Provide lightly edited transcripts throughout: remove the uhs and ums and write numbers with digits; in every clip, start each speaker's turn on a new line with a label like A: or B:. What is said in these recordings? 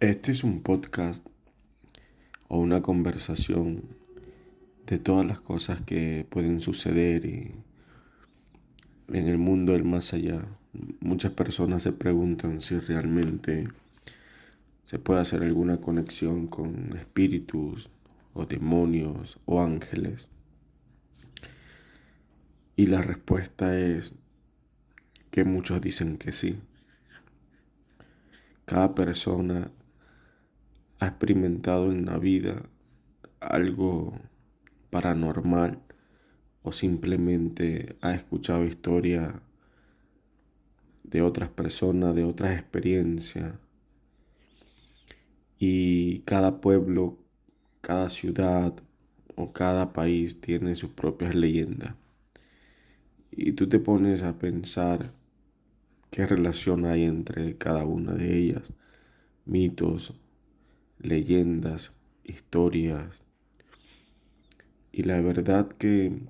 A: Este es un podcast o una conversación de todas las cosas que pueden suceder en el mundo del más allá. Muchas personas se preguntan si realmente se puede hacer alguna conexión con espíritus o demonios o ángeles. Y la respuesta es que muchos dicen que sí. Cada persona ha experimentado en la vida algo paranormal o simplemente ha escuchado historias de otras personas, de otras experiencias. Y cada pueblo, cada ciudad o cada país tiene sus propias leyendas. Y tú te pones a pensar qué relación hay entre cada una de ellas. Mitos, leyendas, historias. Y la verdad que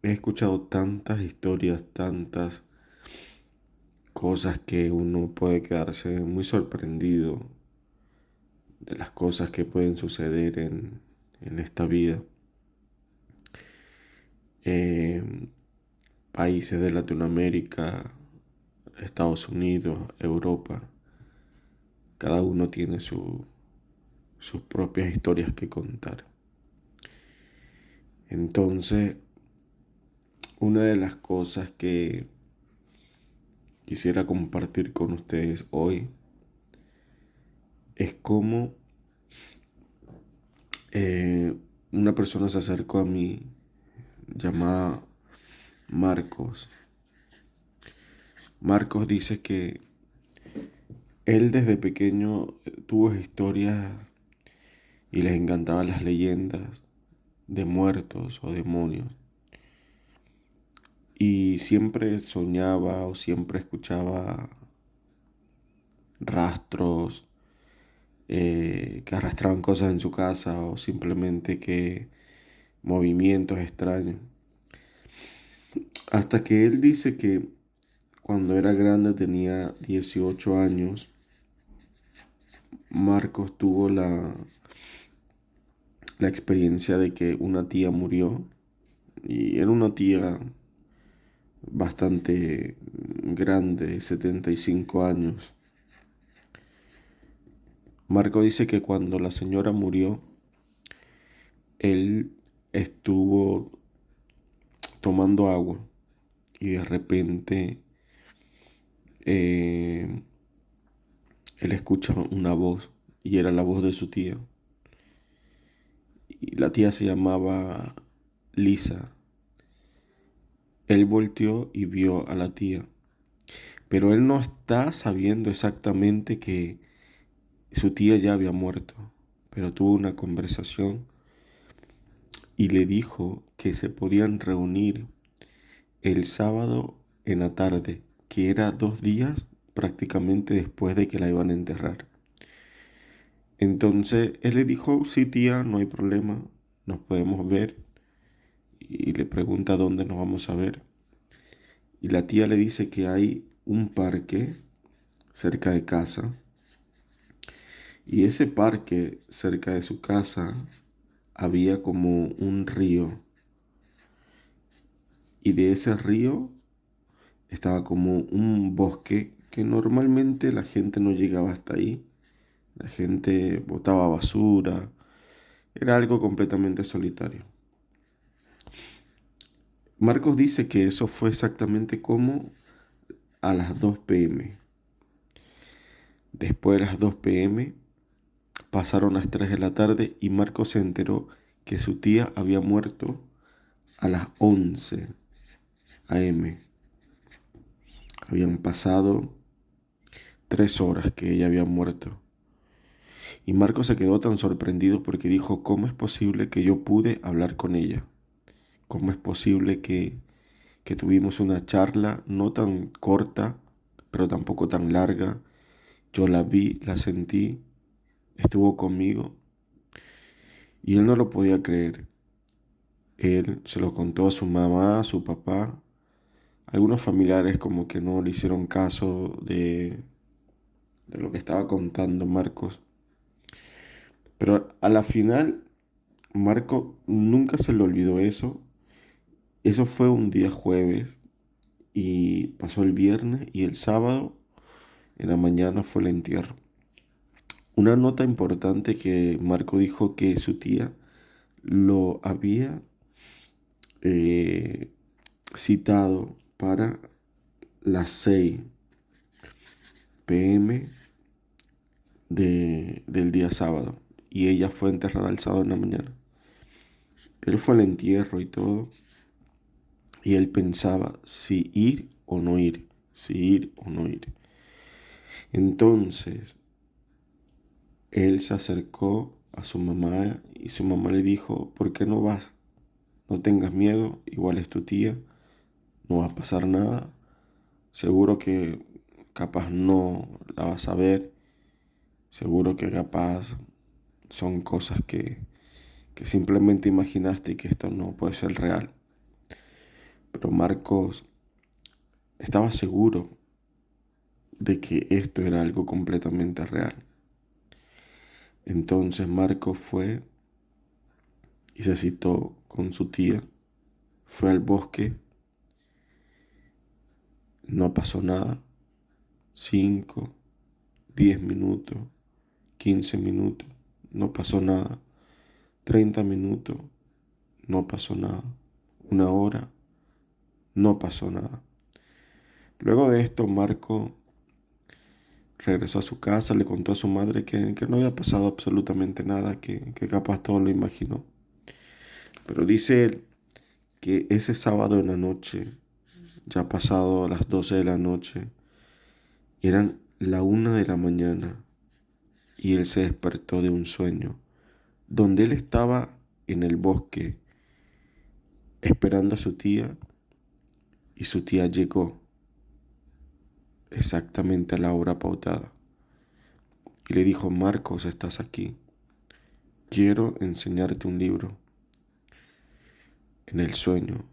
A: he escuchado tantas historias, tantas cosas que uno puede quedarse muy sorprendido de las cosas que pueden suceder en esta vida. Eh, Países de Latinoamérica, Estados Unidos, Europa, cada uno tiene sus propias historias que contar. Entonces, una de las cosas que quisiera compartir con ustedes hoy es cómo una persona se acercó a mí llamada Marcos. Marcos dice que él desde pequeño tuvo historias y les encantaban las leyendas de muertos o demonios. Y siempre soñaba o siempre escuchaba rastros que arrastraban cosas en su casa o simplemente que movimientos extraños. Hasta que él dice que cuando era grande, tenía 18 años, Marcos tuvo la experiencia de que una tía murió y era una tía bastante grande, 75 años. Marco dice que cuando la señora murió, él estuvo tomando agua y de repente eh, él escucha una voz y era la voz de su tía. Y la tía se llamaba Lisa. Él volteó y vio a la tía, pero él no está sabiendo exactamente que su tía ya había muerto, pero tuvo una conversación y le dijo que se podían reunir el sábado en la tarde, que era 2 días prácticamente después de que la iban a enterrar. Entonces él le dijo, sí tía, no hay problema, nos podemos ver. Y le pregunta dónde nos vamos a ver. Y la tía le dice que hay un parque cerca de casa. Y ese parque cerca de su casa había como un río. Y de ese río estaba como un bosque que normalmente la gente no llegaba hasta ahí. La gente botaba basura. Era algo completamente solitario. Marcos dice que eso fue exactamente como a las 2 p.m. Después de las 2 p.m. pasaron las 3 de la tarde y Marcos se enteró que su tía había muerto a las 11 a.m. Habían pasado 3 horas que ella había muerto. Y Marcos se quedó tan sorprendido porque dijo, ¿cómo es posible que yo pude hablar con ella? ¿Cómo es posible que tuvimos una charla no tan corta, pero tampoco tan larga? Yo la vi, la sentí, estuvo conmigo y él no lo podía creer. Él se lo contó a su mamá, a su papá. Algunos familiares como que no le hicieron caso de lo que estaba contando Marcos. Pero a la final, Marco nunca se le olvidó eso. Eso fue un día jueves y pasó el viernes y el sábado en la mañana fue el entierro. Una nota importante que Marco dijo que su tía lo había eh, citado para las 6 p.m. del día sábado y ella fue enterrada el sábado en la mañana. Él fue al entierro y todo y él pensaba si ir o no ir, si ir o no ir. Entonces él se acercó a su mamá y su mamá le dijo, ¿por qué no vas? No tengas miedo, igual es tu tía, no va a pasar nada. Seguro que capaz no la vas a ver, seguro que capaz son cosas que simplemente imaginaste y que esto no puede ser real. Pero Marcos estaba seguro de que esto era algo completamente real. Entonces Marcos fue y se citó con su tía, fue al bosque, no pasó nada, 5, 10 minutos, 15 minutos, no pasó nada, 30 minutos, no pasó nada, 1 hora, no pasó nada. Luego de esto, Marco regresó a su casa, le contó a su madre que no había pasado absolutamente nada, que capaz todo lo imaginó. Pero dice él que ese sábado en la noche, ya pasado las 12 de la noche, eran la 1 de la mañana y él se despertó de un sueño, donde él estaba en el bosque esperando a su tía y su tía llegó exactamente a la hora pautada y le dijo, Marcos, estás aquí, quiero enseñarte un libro en el sueño.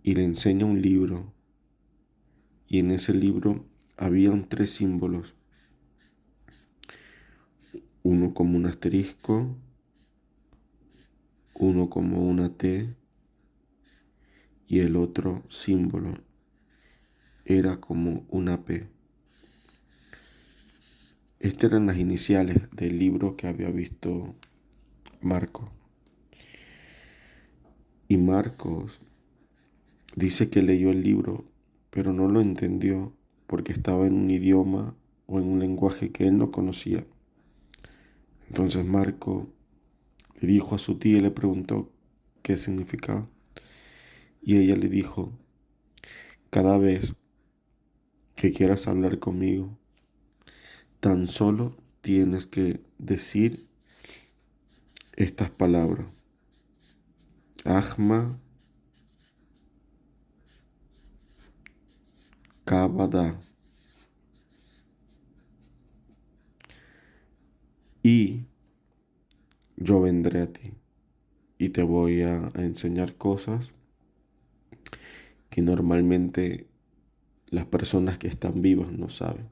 A: Y le enseña un libro y en ese libro habían 3 símbolos, uno como un asterisco, uno como una T y el otro símbolo era como una P. Estas eran las iniciales del libro que había visto Marco. Y Marcos dice que leyó el libro, pero no lo entendió porque estaba en un idioma o en un lenguaje que él no conocía. Entonces Marco le dijo a su tía y le preguntó qué significaba. Y ella le dijo, cada vez que quieras hablar conmigo, tan solo tienes que decir estas palabras. Ahma Kabada. Y yo vendré a ti y te voy a enseñar cosas que normalmente las personas que están vivas no saben.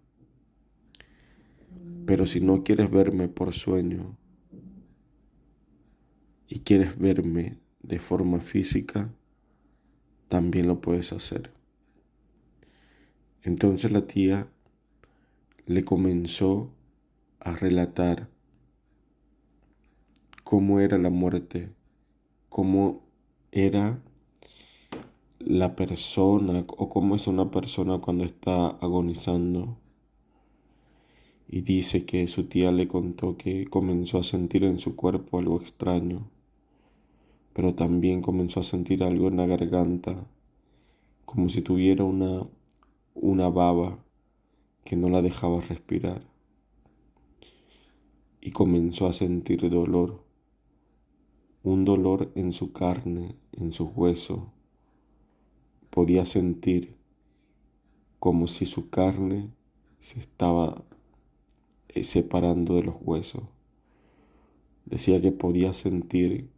A: Pero si no quieres verme por sueño y quieres verme de forma física, también lo puedes hacer. Entonces la tía le comenzó a relatar cómo era la muerte, cómo era la persona o cómo es una persona cuando está agonizando. Y dice que su tía le contó que comenzó a sentir en su cuerpo algo extraño, pero también comenzó a sentir algo en la garganta, como si tuviera una baba que no la dejaba respirar. Y comenzó a sentir dolor, un dolor en su carne, en sus huesos. Podía sentir como si su carne se estaba separando de los huesos. Decía que podía sentir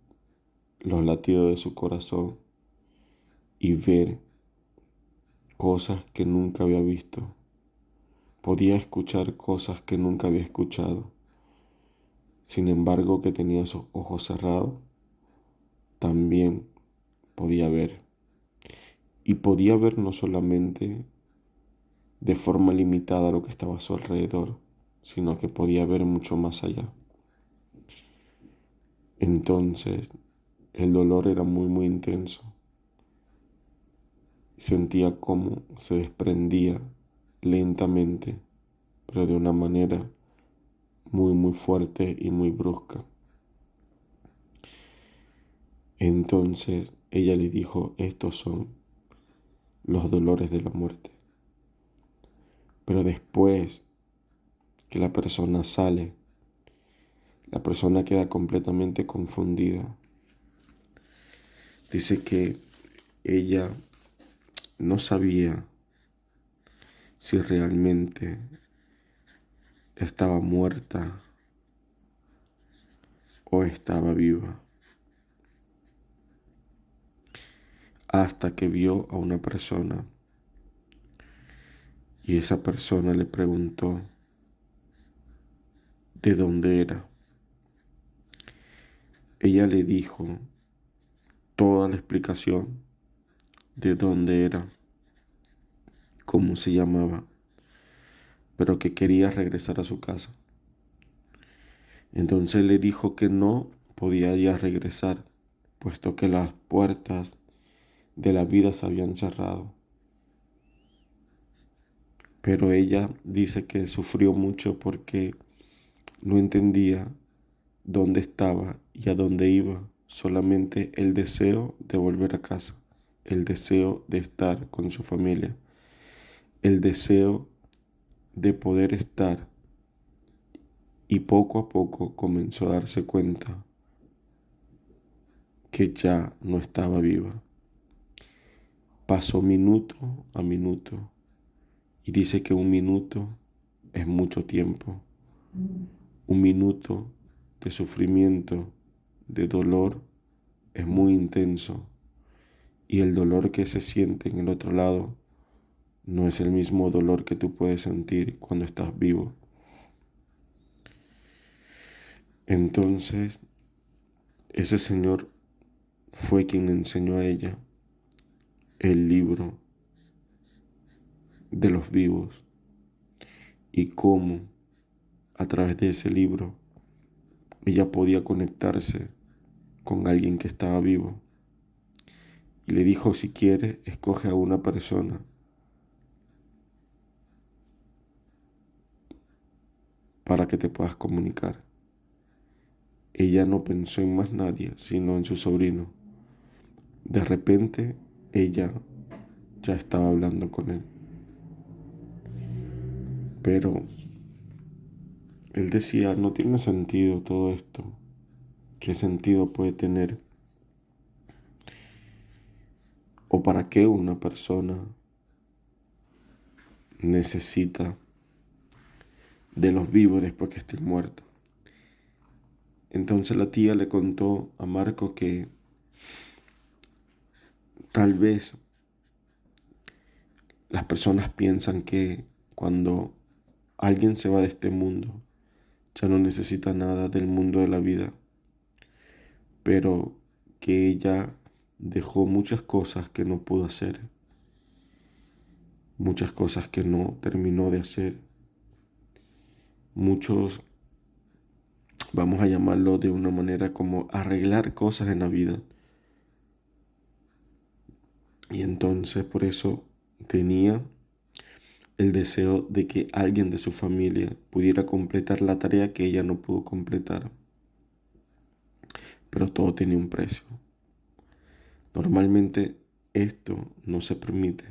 A: los latidos de su corazón y ver cosas que nunca había visto. Podía escuchar cosas que nunca había escuchado. Sin embargo, que tenía sus ojos cerrados, también podía ver. Y podía ver no solamente de forma limitada lo que estaba a su alrededor, sino que podía ver mucho más allá. Entonces, el dolor era muy intenso. Sentía cómo se desprendía lentamente, pero de una manera muy fuerte y muy brusca. Entonces ella le dijo, estos son los dolores de la muerte. Pero después que la persona sale, la persona queda completamente confundida. Dice que ella no sabía si realmente estaba muerta o estaba viva, hasta que vio a una persona y esa persona le preguntó de dónde era. Ella le dijo toda la explicación de dónde era, cómo se llamaba, pero que quería regresar a su casa. Entonces le dijo que no podía ya regresar, puesto que las puertas de la vida se habían cerrado. Pero ella dice que sufrió mucho porque no entendía dónde estaba y a dónde iba, solamente el deseo de volver a casa, el deseo de estar con su familia, el deseo de poder estar, y poco a poco comenzó a darse cuenta que ya no estaba viva. Pasó minuto a minuto y dice que un minuto es mucho tiempo. Un minuto de sufrimiento, de dolor, es muy intenso y el dolor que se siente en el otro lado no es el mismo dolor que tú puedes sentir cuando estás vivo. Entonces, ese señor fue quien le enseñó a ella el libro de los vivos y cómo a través de ese libro ella podía conectarse con alguien que estaba vivo. Y le dijo, si quieres, escoge a una persona para que te puedas comunicar. Ella no pensó en más nadie, sino en su sobrino. De repente, ella ya estaba hablando con él. Pero él decía, no tiene sentido todo esto. ¿Qué sentido puede tener? ¿O para qué una persona necesita de los vivos después que estén muertos? Entonces la tía le contó a Marco que tal vez las personas piensan que cuando alguien se va de este mundo, ya no necesita nada del mundo de la vida, pero que ella dejó muchas cosas que no pudo hacer, muchas cosas que no terminó de hacer, muchos, vamos a llamarlo de una manera como arreglar cosas en la vida. Y entonces por eso tenía el deseo de que alguien de su familia pudiera completar la tarea que ella no pudo completar. Pero todo tiene un precio. Normalmente esto no se permite,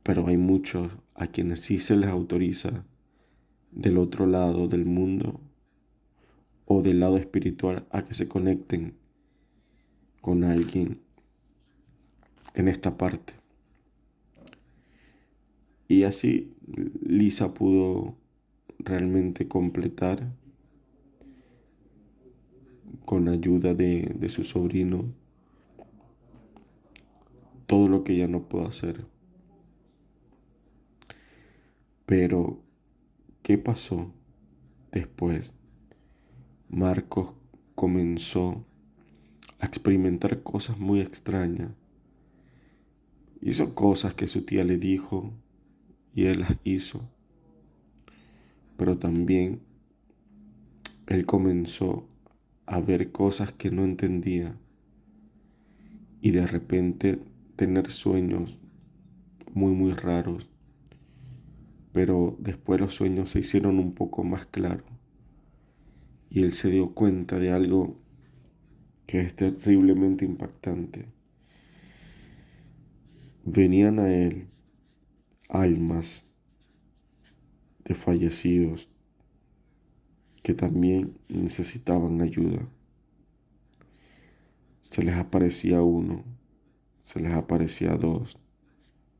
A: pero hay muchos a quienes sí se les autoriza del otro lado del mundo o del lado espiritual a que se conecten con alguien en esta parte. Y así Lisa pudo realmente completar con ayuda de su sobrino todo lo que ella no pudo hacer. Pero, ¿qué pasó después? Marcos comenzó a experimentar cosas muy extrañas. Hizo cosas que su tía le dijo y él las hizo, pero también él comenzó a ver cosas que no entendía y de repente tener sueños muy raros, pero después los sueños se hicieron un poco más claros y él se dio cuenta de algo que es terriblemente impactante. Venían a él almas de fallecidos que también necesitaban ayuda. Se les aparecía uno, se les aparecía dos,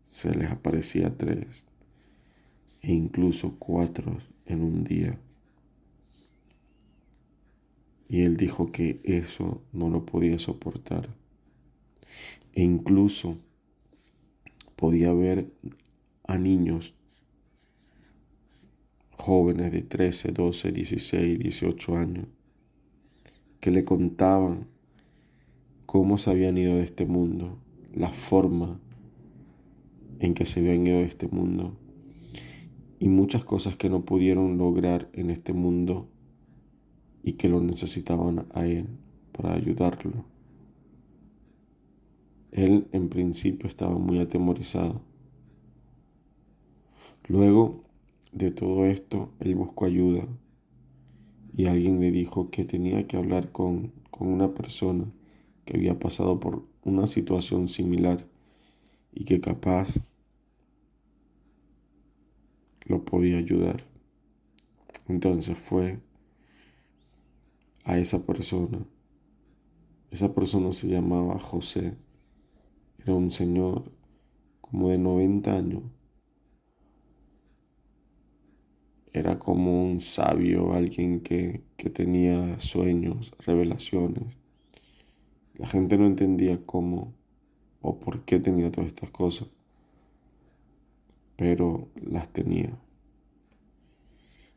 A: se les aparecía tres e incluso cuatro en un día. Y él dijo que eso no lo podía soportar. E incluso podía ver a niños jóvenes de 13, 12, 16, 18 años que le contaban cómo se habían ido de este mundo, la forma en que se habían ido de este mundo y muchas cosas que no pudieron lograr en este mundo y que lo necesitaban a él para ayudarlo. Él en principio estaba muy atemorizado. Luego de todo esto, él buscó ayuda y alguien le dijo que tenía que hablar con una persona que había pasado por una situación similar y que capaz lo podía ayudar. Entonces fue a esa persona. Esa persona se llamaba José. Era un señor como de 90 años. Era como un sabio, alguien que tenía sueños, revelaciones. La gente no entendía cómo o por qué tenía todas estas cosas, pero las tenía.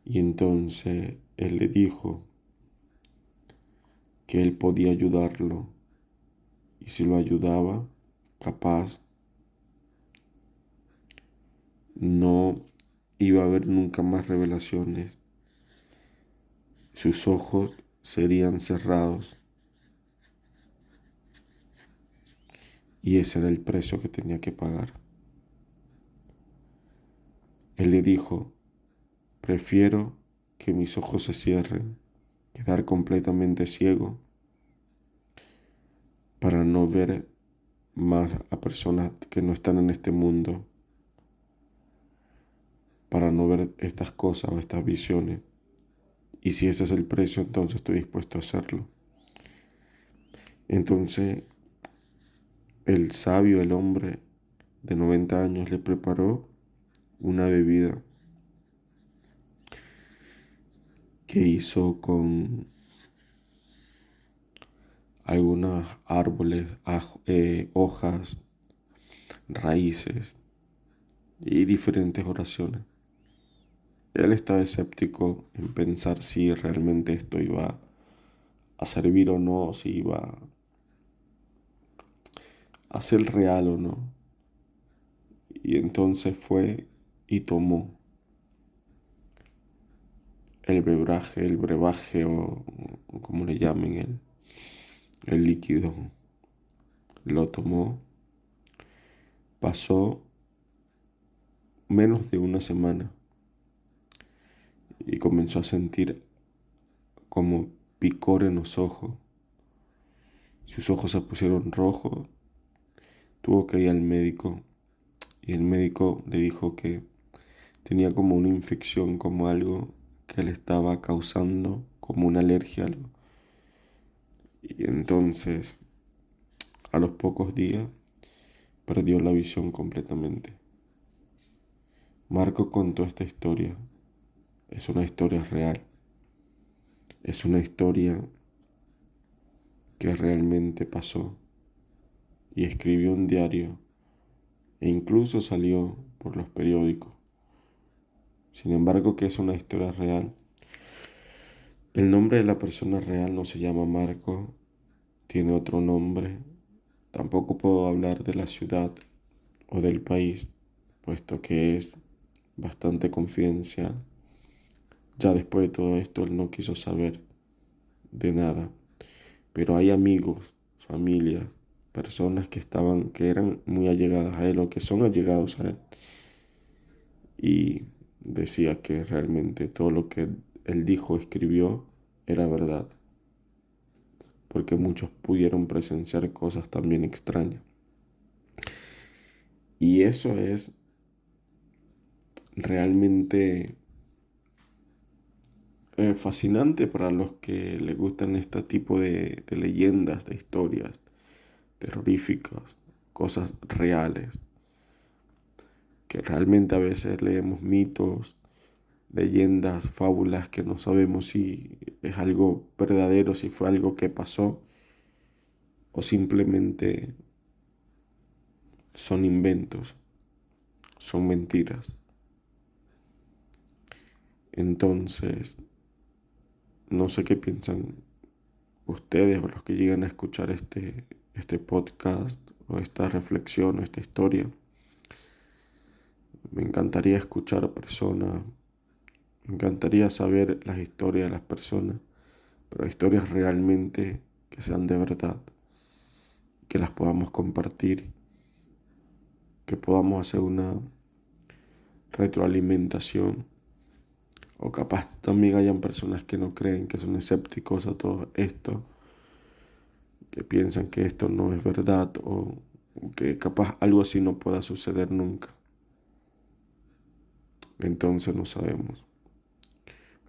A: Y entonces él le dijo que él podía ayudarlo y si lo ayudaba, capaz no iba a haber nunca más revelaciones. Sus ojos serían cerrados y ese era el precio que tenía que pagar. Él le dijo, prefiero que mis ojos se cierren, quedar completamente ciego para no ver más a personas que no están en este mundo, para no ver estas cosas o estas visiones. Y si ese es el precio, entonces estoy dispuesto a hacerlo. Entonces el sabio, el hombre de 90 años, le preparó una bebida que hizo con algunos árboles, hojas, raíces y diferentes oraciones. Él estaba escéptico en pensar si realmente esto iba a servir o no, si iba a ser real o no. Y entonces fue y tomó el brebaje o como le llamen, el líquido. Lo tomó, pasó menos de una semana y comenzó a sentir como picor en los ojos. Sus ojos se pusieron rojos, tuvo que ir al médico y el médico le dijo que tenía como una infección, como algo que le estaba causando, como una alergia a algo. Y entonces, a los pocos días, perdió la visión completamente. Marco contó esta historia. Es una historia real. Es una historia que realmente pasó. Y escribió un diario e incluso salió por los periódicos. Sin embargo, que es una historia real, El nombre de la persona real no se llama Marco, tiene otro nombre. Tampoco puedo hablar de la ciudad o del país, puesto que es bastante confidencial. Ya después de todo esto, él no quiso saber de nada. Pero hay amigos, familias, personas que eran muy allegadas a él o que son allegados a él. Y decía que realmente todo lo que él dijo, escribió, era verdad. Porque muchos pudieron presenciar cosas también extrañas. Y eso es realmente fascinante para los que les gustan este tipo de leyendas, de historias terroríficas, cosas reales, que realmente a veces leemos mitos, leyendas, fábulas que no sabemos si es algo verdadero, si fue algo que pasó o simplemente son inventos, son mentiras. Entonces, no sé qué piensan ustedes o los que llegan a escuchar este podcast o esta reflexión o esta historia. Me encantaría escuchar a personas, me encantaría saber las historias de las personas, pero historias realmente que sean de verdad, que las podamos compartir, que podamos hacer una retroalimentación. O capaz también hayan personas que no creen, que son escépticos a todo esto, que piensan que esto no es verdad o que capaz algo así no pueda suceder nunca. Entonces no sabemos.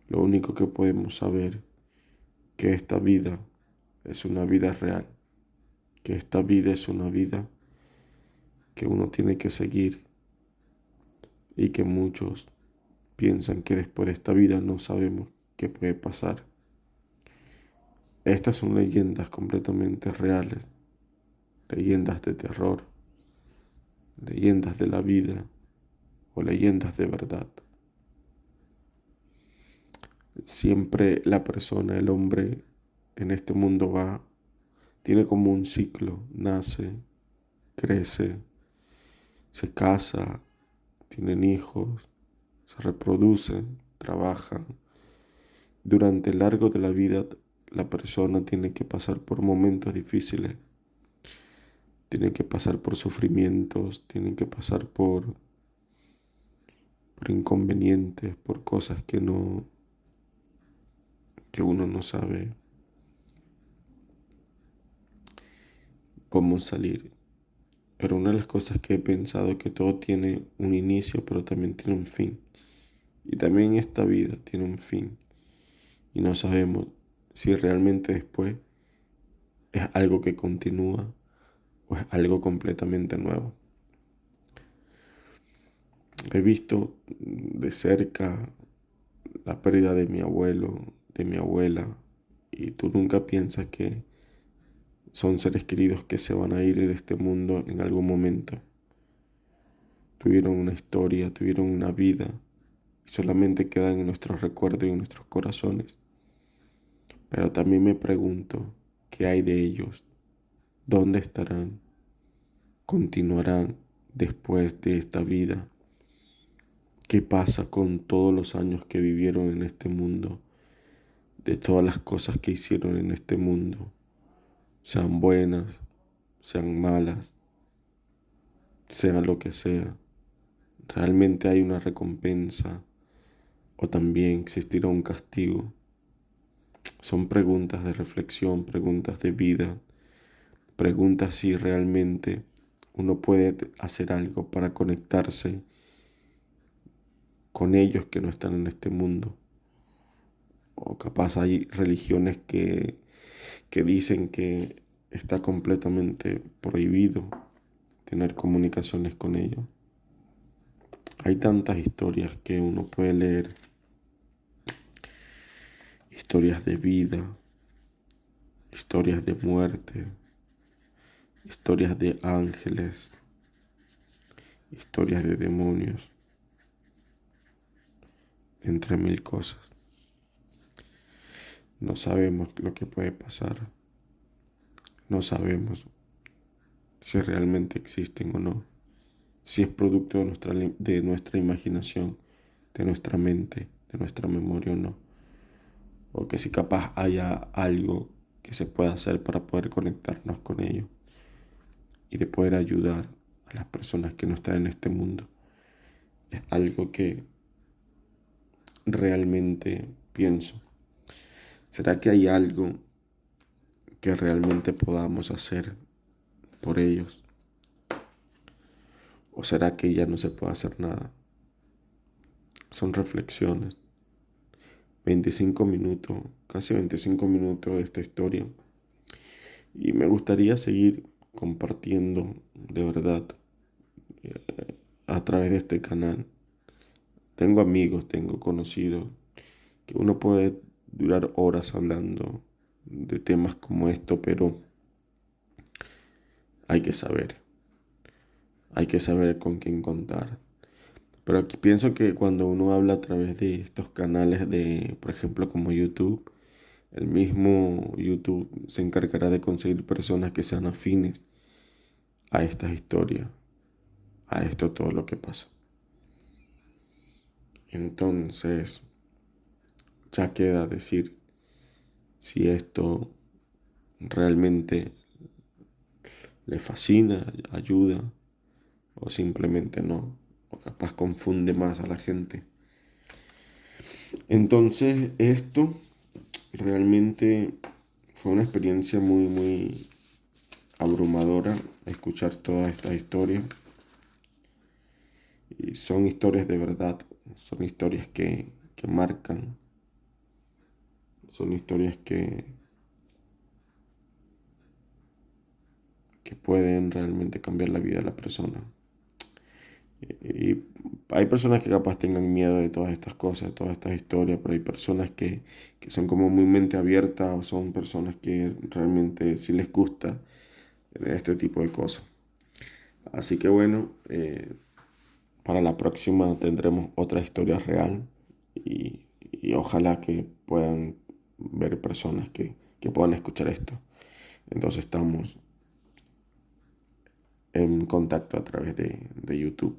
A: Lo único que podemos saber que esta vida es una vida real, que esta vida es una vida que uno tiene que seguir y que muchos piensan que después de esta vida no sabemos qué puede pasar. Estas son leyendas completamente reales, leyendas de terror, leyendas de la vida o leyendas de verdad. Siempre la persona, el hombre en este mundo tiene como un ciclo, nace, crece, se casa, tienen hijos, se reproducen, trabajan. Durante el largo de la vida, la persona tiene que pasar por momentos difíciles, tiene que pasar por sufrimientos, tiene que pasar por inconvenientes, por cosas que uno no sabe cómo salir. Pero una de las cosas que he pensado es que todo tiene un inicio, pero también tiene un fin. Y también esta vida tiene un fin. Y no sabemos si realmente después es algo que continúa o es algo completamente nuevo. He visto de cerca la pérdida de mi abuelo, de mi abuela, y tú nunca piensas que son seres queridos que se van a ir de este mundo en algún momento. Tuvieron una historia, tuvieron una vida, y solamente quedan en nuestros recuerdos y en nuestros corazones. Pero también me pregunto, ¿qué hay de ellos? ¿Dónde estarán? ¿Continuarán después de esta vida? ¿Qué pasa con todos los años que vivieron en este mundo? De todas las cosas que hicieron en este mundo, sean buenas, sean malas, sea lo que sea. ¿Realmente hay una recompensa o también existirá un castigo? Son preguntas de reflexión, preguntas de vida, preguntas si realmente uno puede hacer algo para conectarse con ellos que no están en este mundo. O capaz hay religiones que dicen que está completamente prohibido tener comunicaciones con ellos. Hay tantas historias que uno puede leer, historias de vida, historias de muerte, historias de ángeles, historias de demonios, entre mil cosas. No sabemos lo que puede pasar. No sabemos si realmente existen o no. Si es producto de nuestra imaginación, de nuestra mente, de nuestra memoria o no. O que si capaz haya algo que se pueda hacer para poder conectarnos con ellos y de poder ayudar a las personas que no están en este mundo. Es algo que realmente pienso. ¿Será que hay algo que realmente podamos hacer por ellos? ¿O será que ya no se puede hacer nada? Son reflexiones. 25 minutos, casi 25 minutos de esta historia. Y me gustaría seguir compartiendo de verdad a través de este canal. Tengo amigos, tengo conocidos, que uno puede durar horas hablando de temas como esto, pero hay que saber. Hay que saber con quién contar. Pero aquí pienso que cuando uno habla a través de estos canales de, por ejemplo, como YouTube, el mismo YouTube se encargará de conseguir personas que sean afines a estas historias, a esto todo lo que pasa. Entonces, ya queda decir si esto realmente le fascina, ayuda o simplemente no, o capaz confunde más a la gente. Entonces, esto realmente fue una experiencia muy, muy abrumadora escuchar toda esta historia. Y son historias de verdad, son historias que marcan, son historias que pueden realmente cambiar la vida de la persona. Y hay personas que capaz tengan miedo de todas estas cosas, de todas estas historias, pero hay personas que son como muy mente abierta o son personas que realmente sí les gusta este tipo de cosas. Así que bueno, para la próxima tendremos otra historia real y ojalá que puedan ver personas que puedan escuchar esto. Entonces estamos en contacto a través de YouTube.